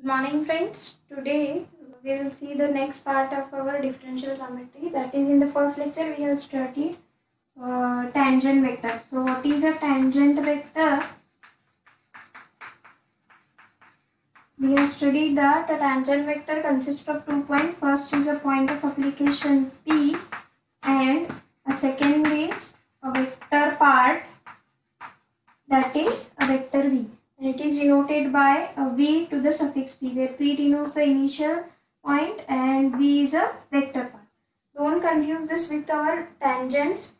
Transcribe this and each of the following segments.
Good morning friends. Today we will see the next part of our differential geometry. That is, in the first lecture we have studied tangent vector. So what is a tangent vector? We have studied that a tangent vector consists of 2 points. First is a point of application P and a second is a vector part, that is a vector V. And it is denoted by a V to the suffix P, where P denotes the initial point and V is a vector part. Don't confuse this with our tangents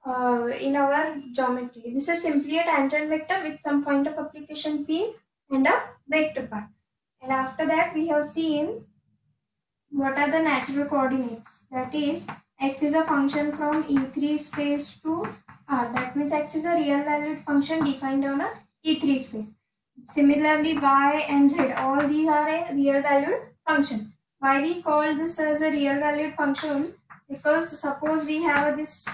in our geometry. This is simply a tangent vector with some point of application P and a vector part. And after that we have seen what are the natural coordinates. That is, x is a function from E3 space to R. That means x is a real valued function defined on a E3 space. Similarly, y and z, all these are a real valued function. Why we call this as a real valued function? Because suppose we have this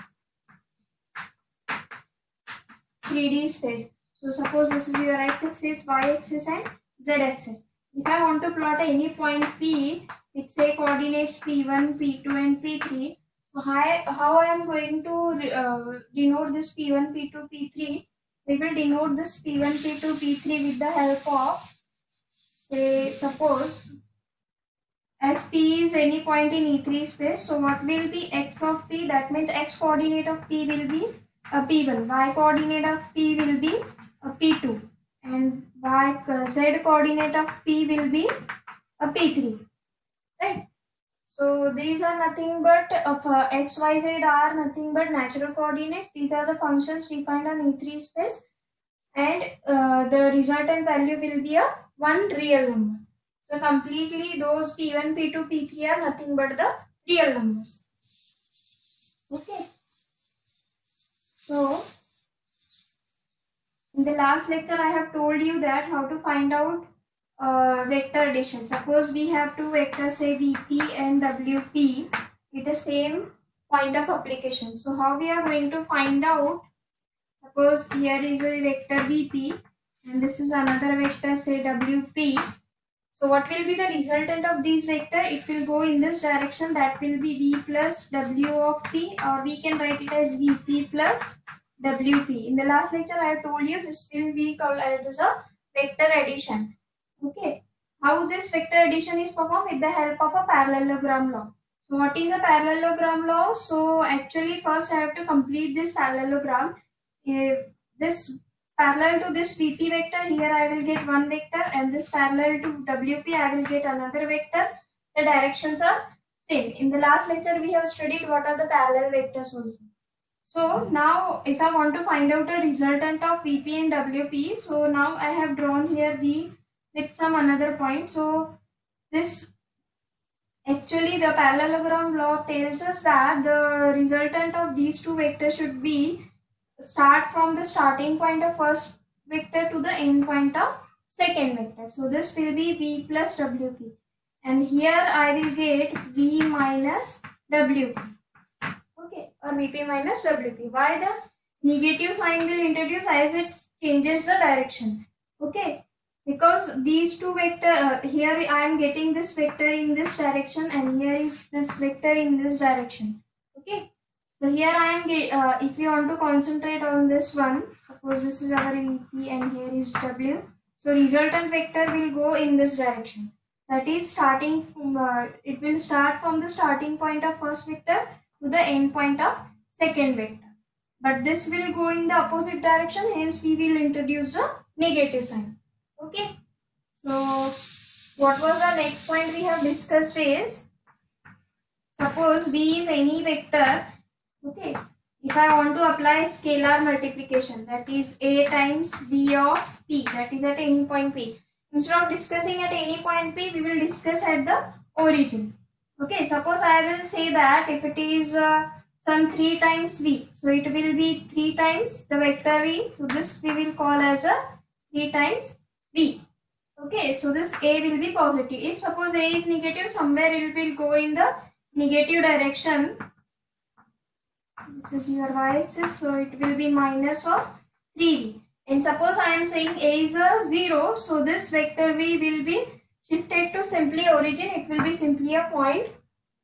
3D space. So suppose this is your x-axis, y-axis and z-axis. If I want to plot any point P with say coordinates P1, P2 and P3, so how I am going to denote this P1, P2, P3? We will denote this P1, P2, P3 with the help of, say, suppose as P is any point in E3 space. So what will be x of P? That means x coordinate of P will be a P1, y coordinate of P will be a P2 and z coordinate of P will be a P3, right? So these are nothing but x, y, z are nothing but natural coordinates. These are the functions defined on E3 space and the resultant value will be a one real number. So completely those P1, P2, P3 are nothing but the real numbers. Okay. So in the last lecture I have told you that how to find out vector addition. Suppose we have two vectors, say VP and WP, with the same point of application. So how we are going to find out? Suppose here is a vector VP and this is another vector, say WP. So what will be the resultant of these vector? It will go in this direction. That will be V plus W of P, or we can write it as VP plus WP. In the last lecture I have told you this will be called as a vector addition. Okay. How this vector addition is performed? With the help of a parallelogram law. So what is a parallelogram law? So actually first I have to complete this parallelogram. This parallel to this VP vector, here I will get one vector, and this parallel to WP I will get another vector. The directions are same. In the last lecture we have studied what are the parallel vectors also. So now if I want to find out a resultant of VP and WP, so now I have drawn here V with some another point. So this actually the parallelogram law tells us that the resultant of these two vectors should be start from the starting point of first vector to the end point of second vector. So this will be V plus WP, and here I will get V minus WP. Okay, or VP minus WP. Why the negative sign will introduce as it changes the direction? Okay, because these two vector here I am getting this vector in this direction and here is this vector in this direction. Okay. So here I am, if you want to concentrate on this one, suppose this is our VP and here is W. So resultant vector will go in this direction. That is starting from, it will start from the starting point of first vector to the end point of second vector. But this will go in the opposite direction, hence we will introduce a negative sign. Okay. So what was the next point we have discussed is, suppose V is any vector. Okay, if I want to apply scalar multiplication, that is A times V of P, that is at any point P. Instead of discussing at any point P, we will discuss at the origin. Okay, suppose I will say that if it is some 3 times V, so it will be 3 times the vector V. So this we will call as a 3 times V. Okay, so this A will be positive. If suppose A is negative, somewhere it will go in the negative direction. This is your y-axis, so it will be minus of 3V. And suppose I am saying A is a 0, so this vector V will be shifted to simply origin, it will be simply a point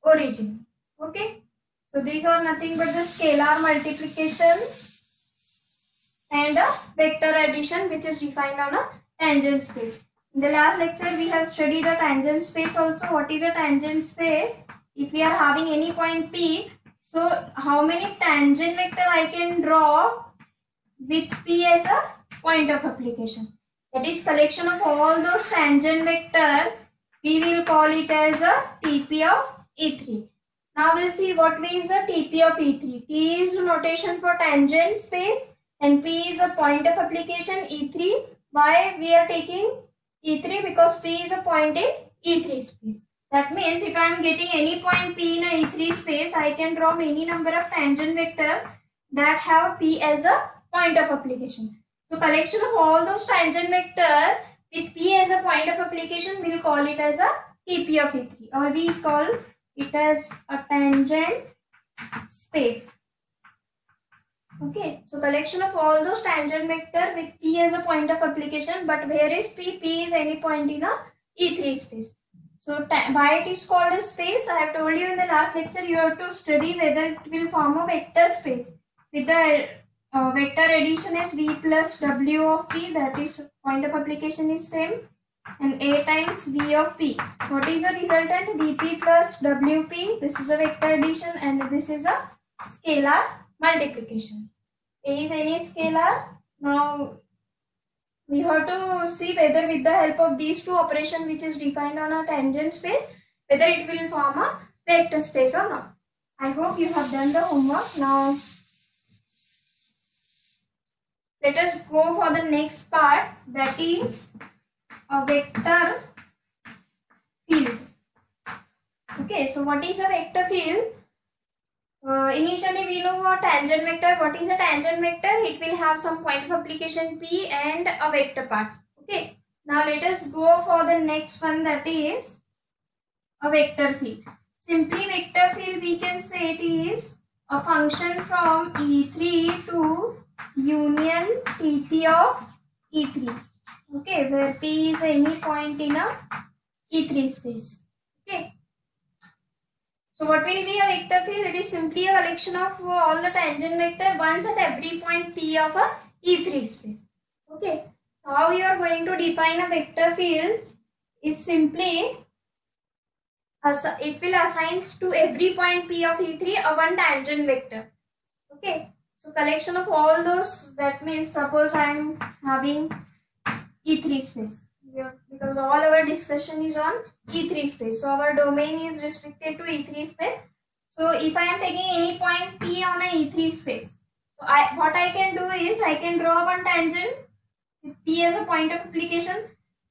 origin. Okay. So these are nothing but the scalar multiplication and a vector addition which is defined on a tangent space. In the last lecture we have studied a tangent space also. What is a tangent space? If we are having any point P, so how many tangent vector I can draw with P as a point of application? That is collection of all those tangent vector. We will call it as a TP of E3. Now we'll see what is the TP of E3. T is notation for tangent space and P is a point of application E3. Why we are taking E3? Because P is a point in E3 space. That means if I am getting any point P in a E3 space, I can draw many number of tangent vector that have P as a point of application. So collection of all those tangent vector with P as a point of application, we will call it as a TP of E3, or we call it as a tangent space. Okay, so collection of all those tangent vector with P as a point of application, but where is P? P is any point in a E3 space. So why it is called a space? I have told you in the last lecture, you have to study whether it will form a vector space. With the vector addition is V plus W of P, that is point of application is same, and A times V of P. What is the resultant? Vp plus Wp. This is a vector addition and this is a scalar multiplication. A is any scalar. Now we have to see whether with the help of these two operations which is defined on a tangent space, whether it will form a vector space or not. I hope you have done the homework. Now let us go for the next part, that is a vector field. Okay, so what is a vector field? Initially we know what tangent vector. What is a tangent vector? It will have some point of application P and a vector part. Okay, now let us go for the next one, that is a vector field. Simply vector field we can say it is a function from E3 to union TP of E3. Okay, where P is any point in a E3 space. Okay. So what will be a vector field? It is simply a collection of all the tangent vector once at every point P of a E3 space. Okay. How you are going to define a vector field is simply it will assign to every point P of E3 a one tangent vector. Okay. So collection of all those, that means suppose I am having E3 space. Because all our discussion is on E3 space. So our domain is restricted to E3 space. So if I am taking any point P on a E3 space, so what I can do is I can draw one tangent with P as a point of application.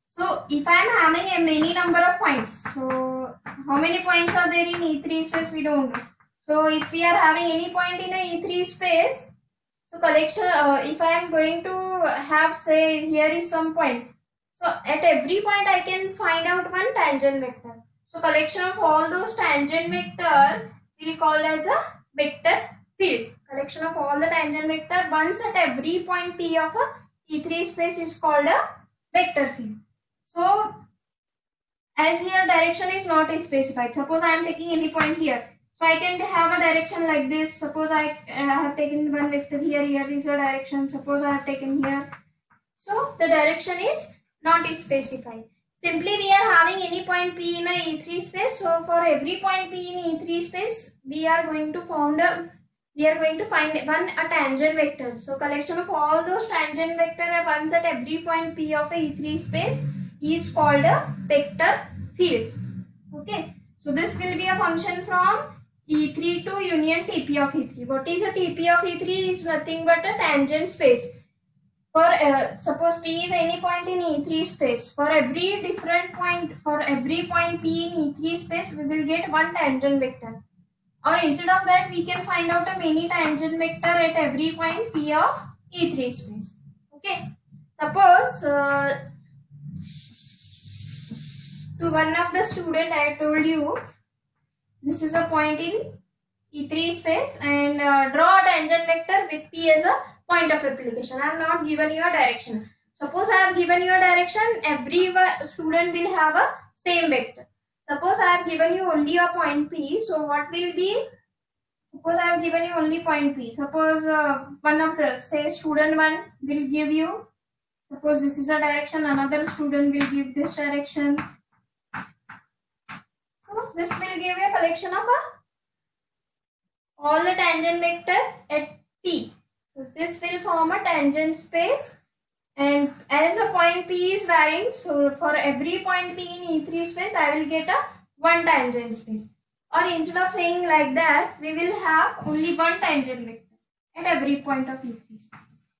So if I am having a many number of points, so how many points are there in E3 space? We don't know. So if we are having any point in a E3 space, so collection, if I am going to have, say, here is some point. So at every point I can find out one tangent vector. So collection of all those tangent vector we will call as a vector field. Collection of all the tangent vector once at every point P of a E3 space is called a vector field. So as here direction is not specified. Suppose I am taking any point here. So I can have a direction like this. Suppose I have taken one vector here. Here is a direction. Suppose I have taken here. So the direction is not specified. Simply we are having any point P in a E3 space. So for every point P in E3 space, we are going to find one a tangent vector. So collection of all those tangent vector once at every point P of a E3 space is called a vector field. Okay. So this will be a function from E3 to union TP of E3. What is a TP of E3? Is nothing but a tangent space. For suppose P is any point in E3 space. For every different point, for every point P in E3 space, we will get one tangent vector. Or instead of that, we can find out a many tangent vector at every point P of E3 space. Okay. Suppose to one of the student, I told you this is a point in E3 space and draw a tangent vector with P as a point of application. I have not given you a direction. Suppose I have given you a direction, every student will have a same vector. Suppose I have given you only a point P. So what will be? Suppose I have given you only point P. Suppose one of the, say student 1 will give you, suppose this is a direction, another student will give this direction. So this will give you a collection of all the tangent vector at P. So this will form a tangent space, and as a point P is varying, so for every point P in E3 space I will get a one tangent space. Or instead of saying like that, we will have only one tangent vector at every point of E3 space.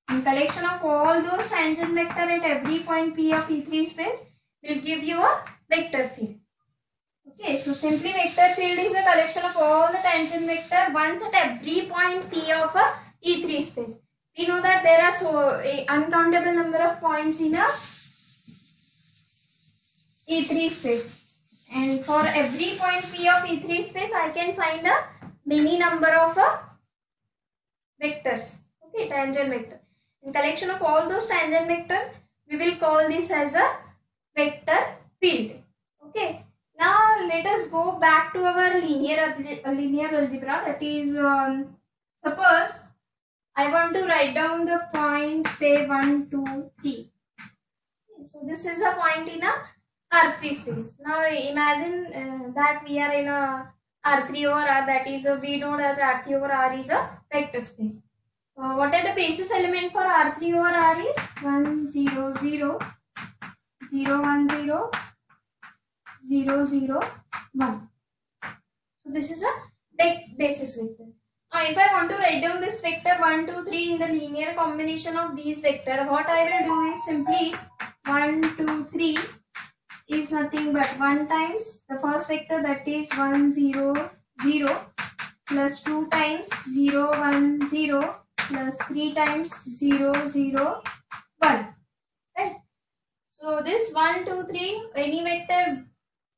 And collection of all those tangent vector at every point P of E3 space will give you a vector field. Okay, so simply vector field is a collection of all the tangent vector once at every point P of a E3 space. We know that there are so uncountable number of points in a E3 space, and for every point P of E3 space I can find a many number of vectors. Okay, tangent vector. In collection of all those tangent vector, we will call this as a vector field. Okay. Now let us go back to our linear algebra. That is, suppose I want to write down the point, say 1, 2, 3. So this is a point in a R3 space. Now imagine that we are in a R3 over R, that is we know that R3 over R is a vector space. What are the basis element for R3 over R is 1, 0, 0, 0, 1, 0, 0, 0, 1. So this is a basis vector. Now if I want to write down this vector 1, 2, 3 in the linear combination of these vectors, what I will do is simply 1, 2, 3 is nothing but 1 times the first vector, that is 1, 0, 0, plus 2 times 0, 1, 0, plus 3 times 0, 0, 1. Right? So this 1, 2, 3, any vector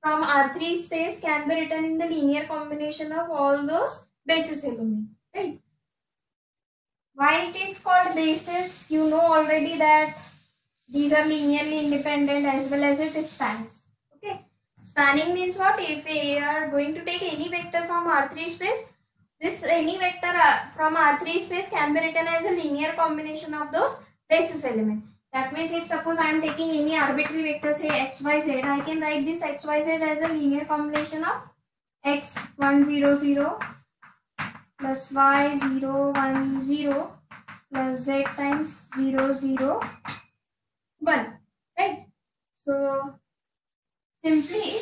from R3 space can be written in the linear combination of all those basis elements. Right? Why it is called basis? You know already that these are linearly independent as well as it spans. Okay. Spanning means what? If we are going to take any vector from R3 space, this any vector from R3 space can be written as a linear combination of those basis elements. That means if suppose I am taking any arbitrary vector, say x, y, z, I can write this x, y, z as a linear combination of x 1, 0, 0 plus y 0, 1, 0 plus z times 0, 0, 1. Right? So simply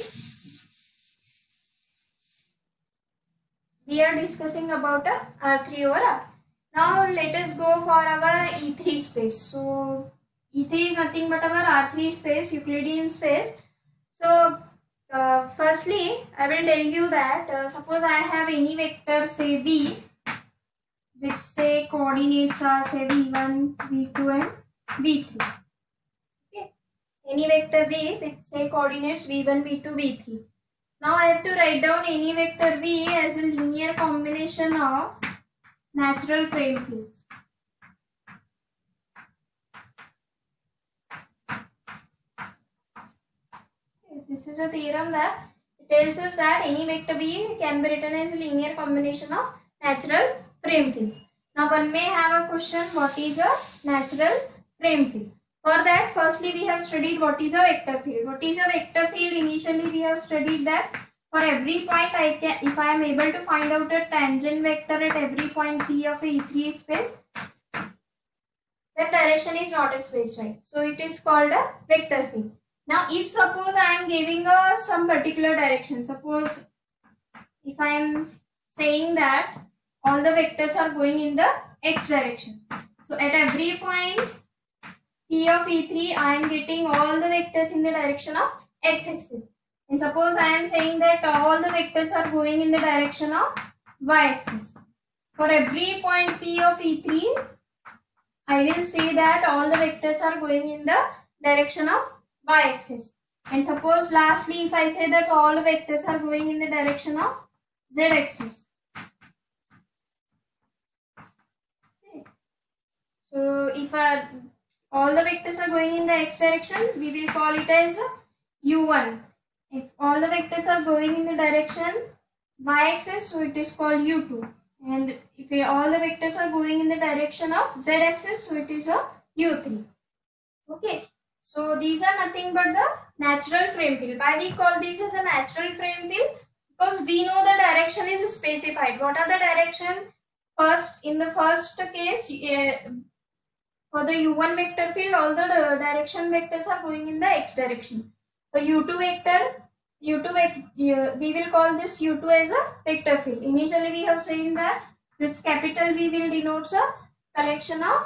we are discussing about a R3 over R. Now let us go for our E3 space. So E3 is nothing but our R3 space, Euclidean space. So firstly I will tell you that suppose I have any vector, say V, with say coordinates are say V1, V2 and V3. Okay. Any vector V with say coordinates V1, V2, V3. Now I have to write down any vector V as a linear combination of natural frame fields. This is a theorem that tells us that any vector V can be written as a linear combination of natural frame field. Now one may have a question, what is a natural frame field? For that, firstly we have studied what is a vector field. What is a vector field? Initially we have studied that for every point if I am able to find out a tangent vector at every point P of a E3 space, that direction is not a space, right? So it is called a vector field. Now if suppose I am giving some particular direction, suppose if I am saying that all the vectors are going in the x direction. So at every point P of E3 I am getting all the vectors in the direction of x axis. And suppose I am saying that all the vectors are going in the direction of y axis. For every point P of E3 I will say that all the vectors are going in the direction of y axis. And suppose lastly if I say that all the vectors are going in the direction of z axis. Okay. So if all the vectors are going in the x direction, we will call it as u1. If all the vectors are going in the direction y-axis, so it is called u2. And if all the vectors are going in the direction of z-axis, so it is a u3. Okay. So these are nothing but the natural frame field. Why we call this as a natural frame field? Because we know the direction is specified. What are the direction? First, in the first case, for the u1 vector field, all the direction vectors are going in the x direction. For u2 vector, we will call this u2 as a vector field. Initially, we have seen that this capital V will denote a collection of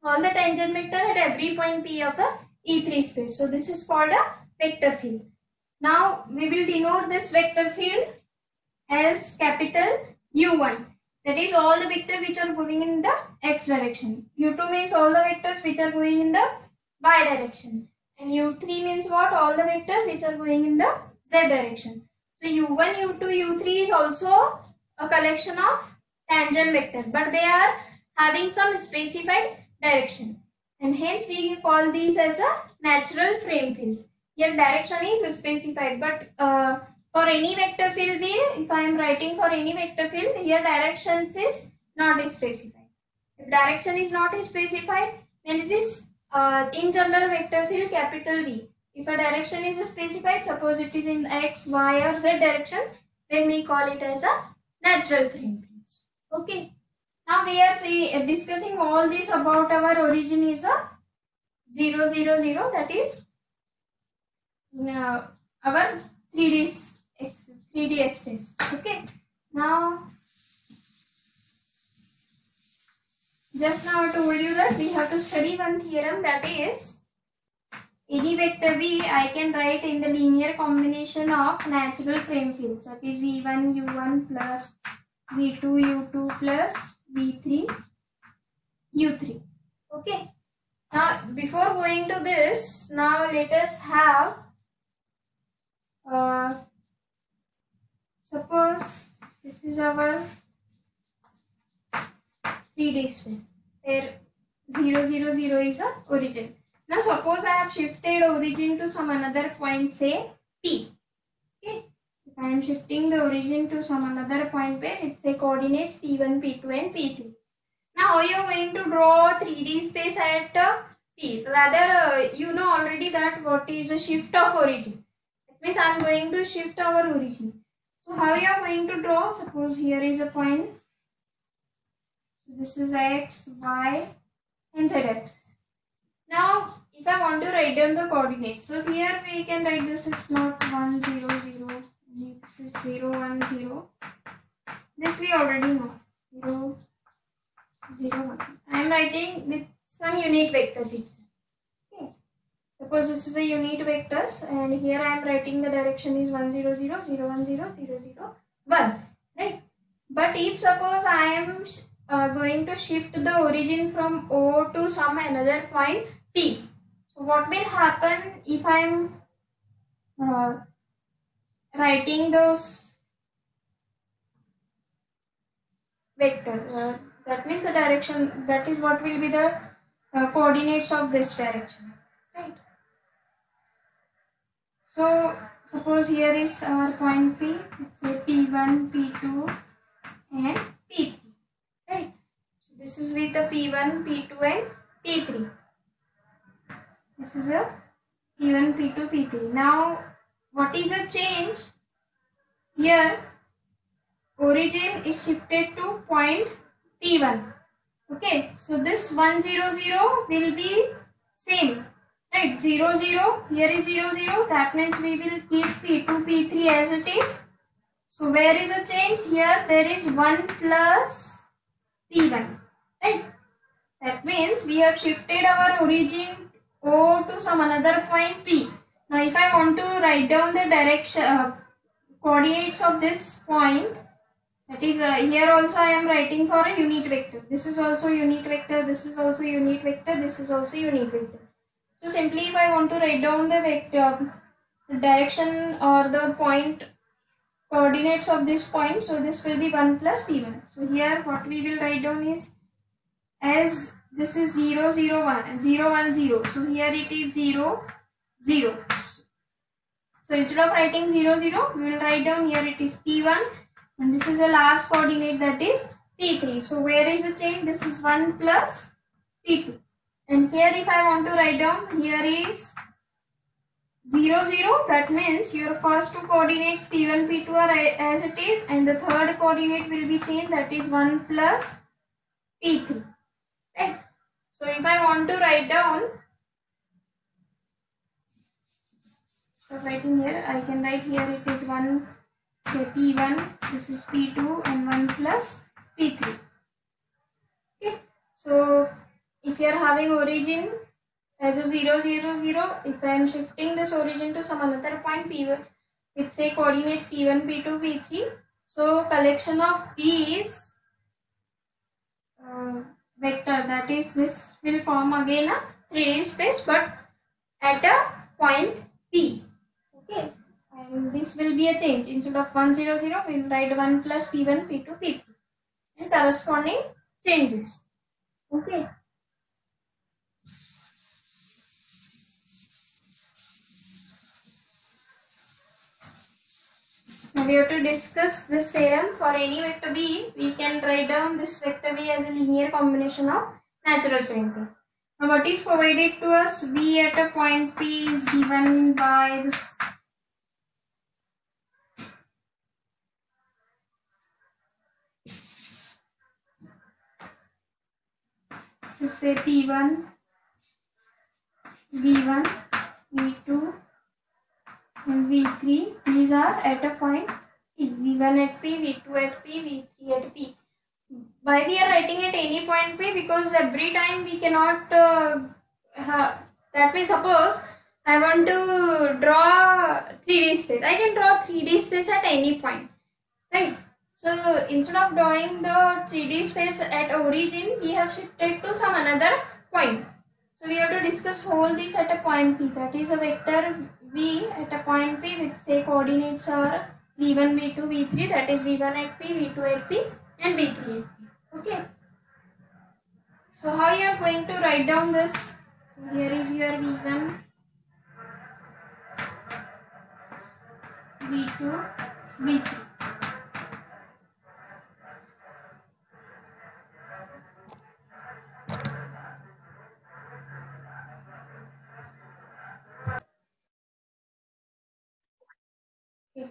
all the tangent vector at every point P of a E3 space. So this is called a vector field. Now we will denote this vector field as capital U1. That is all the vectors which are going in the x direction. U2 means all the vectors which are going in the y direction. And U3 means what? All the vectors which are going in the z direction. So U1, U2, U3 is also a collection of tangent vectors, but they are having some specified direction, and hence we call these as a natural frame fields. Here direction is specified, but for any vector field, if I am writing for any vector field, here directions is not specified. If direction is not specified, then it is in general vector field capital V. If a direction is specified, suppose it is in x, y or z direction, then we call it as a natural frame fields. Okay. Now we are discussing all this about our origin is a 0, 0, 0, that is our 3D space. Okay. Now, just now I told you that we have to study one theorem, that is any vector V I can write in the linear combination of natural frame fields, that is V1 U1 plus V2 U2 plus V3 U3. Okay. Now before going to this, now let us have suppose this is our 3D space where 0, 0, 0 is a origin. Now suppose I have shifted origin to some another point, say P. Okay. If I am shifting the origin to some another point where it say coordinates P1, P2 and P3. Now how you are going to draw 3D space at P? Rather you know already that what is a shift of origin. That means I am going to shift our origin. So how you are going to draw? Suppose here is a point. So this is X, Y and Z axis. Now if I want to write down the coordinates, so here we can write this is not 1, 0, 0. This is 0, 1, 0. This we already know. 0, 0, 1. I am writing with some unit vectors itself. Okay. Suppose this is a unit vectors and here I am writing the direction is 1, 0, 0, 0, 1, 0, 0, 0, 1. Right. But if suppose I am going to shift the origin from O to some another point P. So what will happen if I am writing those vector? That means the direction, that is what will be the coordinates of this direction. Right. So suppose here is our point P, let's say P1, P2 and P3. Right. So this is with the P1, P2 and P3. This is a P1, P2, P3. Now what is a change? Here origin is shifted to point P1. Okay, so this 1, 0, 0 will be same. Right, 0, 0, here is 0, 0. That means we will keep P2, P3 as it is. So where is a change? Here there is 1 plus P1. Right. That means we have shifted our origin O to some another point P. Now if I want to write down the direction coordinates of this point, that is here also I am writing for a unit vector. This is also unit vector, this is also unit vector, this is also unit vector. So simply if I want to write down the vector direction or the point coordinates of this point, so this will be 1 plus P1. So here what we will write down is, as this is 0, 0, 1, 0, 1, 0. So here it is 0, 0. So instead of writing 0, 0, we will write down here it is P1 and this is the last coordinate, that is P3. So where is the change? This is 1 plus P2. And here if I want to write down, here is 0, 0. That means your first two coordinates P1, P2 are as it is, and the third coordinate will be changed, that is 1 plus P3. Right? So if I want to write down, so writing here, I can write here it is 1, say P1, this is P2 and 1 plus P3. Okay. So if you are having origin as a 0, 0, 0, if I am shifting this origin to some another point P1 with say coordinates P1, P2, P3, so collection of these vector, that is this will form again a 3D space but at a point P. Okay, and this will be a change. Instead of 1, 0, 0, we will write 1 plus P1, P2, P3 and corresponding changes. Okay. Now we have to discuss this theorem. For any vector B, we can write down this vector B as a linear combination of natural frame field. Now what is provided to us? B at a point P is given by this. So say P1, V1, V2 and V3. These are at a point P. V1 at P, V2 at P, V3 at P. Why we are writing at any point P? Because every time we cannot, that means suppose I want to draw 3D space. I can draw 3D space at any point, right? So instead of drawing the 3D space at origin, we have shifted to some another point. So we have to discuss whole this at a point P. That is a vector V at a point P with say coordinates are V1, V2, V3. That is V1 at P, V2 at P and V3 at P. Okay. So how you are going to write down this? So here is your V1, V2, V3. Okay.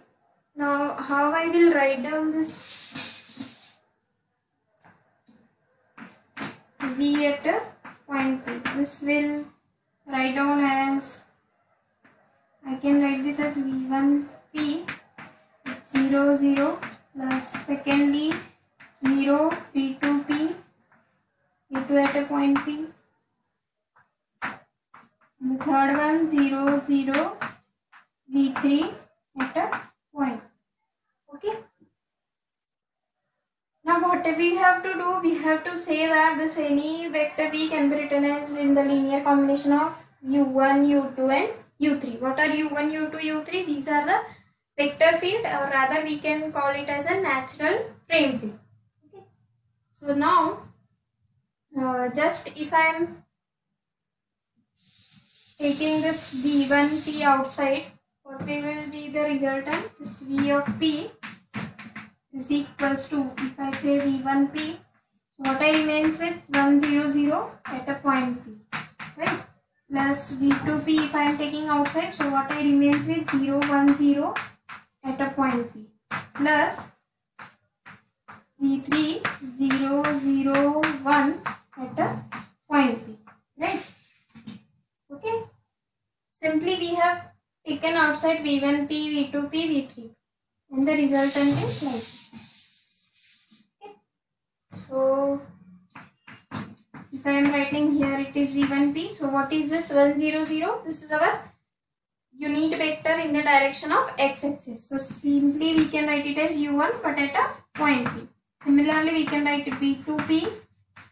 Now how I will write down this V at a point P? This will write down as, I can write this as V1P 0, 0 plus secondly 0 V2P, V2 at a point P. And the third one 0, 0 V3 at a point. Okay. Now what we have to do, we have to say that this any vector V can be written as in the linear combination of U1, U2 and U3. What are U1, U2, U3? These are the vector field, or rather we can call it as a natural frame field. Okay. So now just if I am taking this V1P outside, what will be the resultant? This V of P is equals to, if I say V1P, so what I remains with 1, 0, 0 at a point P, right? Plus V2P if I am taking outside, so what I remains with 0, 1, 0 at a point P, plus V3 0, 0, 1 at a point P, right? Okay. Simply we have taken outside V1P, V2P, V3 and the resultant is like this. Okay. So if I am writing here it is V1P, so what is this 1, 0, 0? This is our unit vector in the direction of x-axis. So simply we can write it as U1 but at a point P. Similarly we can write V2P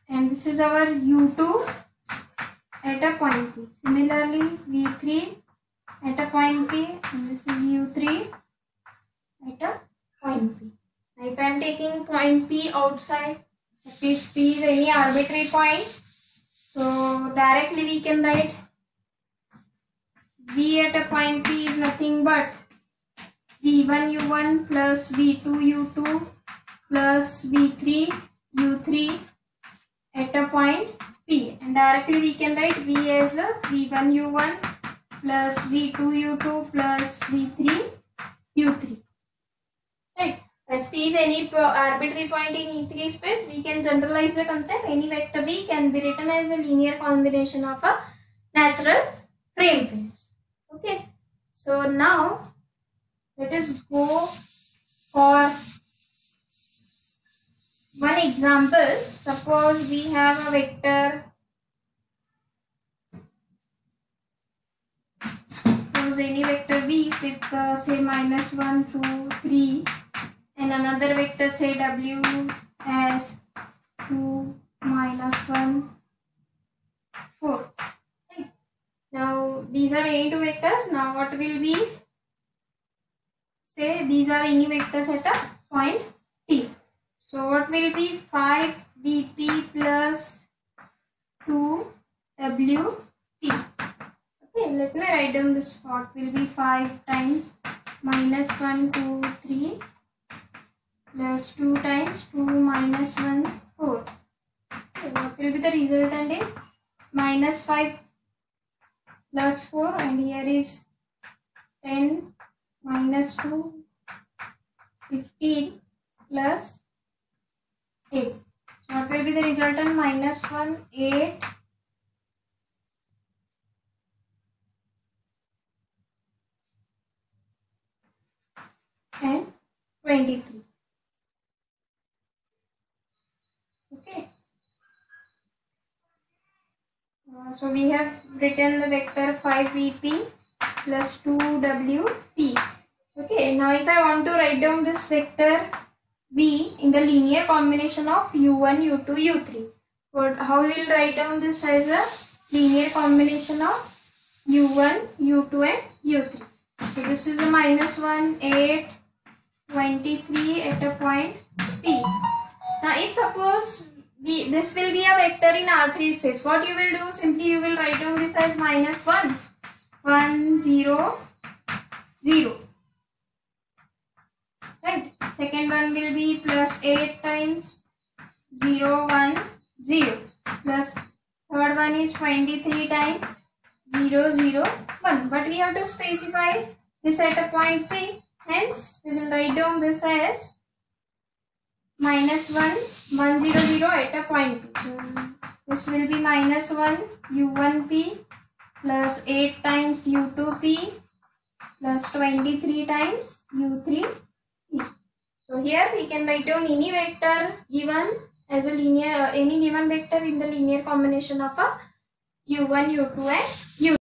and this is our U2 at a point P. Similarly V3 at a point P and this is U3 at a point P. Now if I am taking point P outside, that is P is any arbitrary point, so directly we can write V at a point P is nothing but V1 U1 plus V2 U2 plus V3 U3 at a point P, and directly we can write V as a V1 U1 plus V2 U2 plus V3 U3. Right. As P is any arbitrary point in E3 space, we can generalize the concept. Any vector V can be written as a linear combination of a natural frame pairs. Okay. So now let us go for one example. Suppose we have a vector, suppose any vector V with say -1, 2, 3, and another vector say W as 2, -1, 4. Right. Now these are any two vectors. Now what will be? Say these are any vectors at a point T. So what will be 5 Vp plus 2 Wp? Okay, let me write down this. What will be 5 times -1, 2, 3 plus 2 times 2 -1, 4. Okay, what will be the resultant is -5 plus 4, and here is 10 -2, 15 plus 8. So what will be the resultant? -1, 8, and 23. Okay. So we have written the vector 5Vp plus 2Wp. Okay. Now if I want to write down this vector V in the linear combination of U1, U2, U3. How we will write down this as a linear combination of U1, U2 and U3. So this is a -1, 8, 23 at a point P. Now if suppose this will be a vector in R3 space, what you will do? Simply you will write down this as -1, 1, 0, 0. Right. Second one will be plus 8 times 0, 1, 0. Plus third one is 23 times 0, 0, 1. But we have to specify this at a point P. Hence, we will write down this as -1, 1, 0, 0 at a point P. So, this will be -1 U1P plus 8 times U2P plus 23 times U3P. So here we can write down any vector given as a linear, any given vector in the linear combination of a U1, U2 and U3.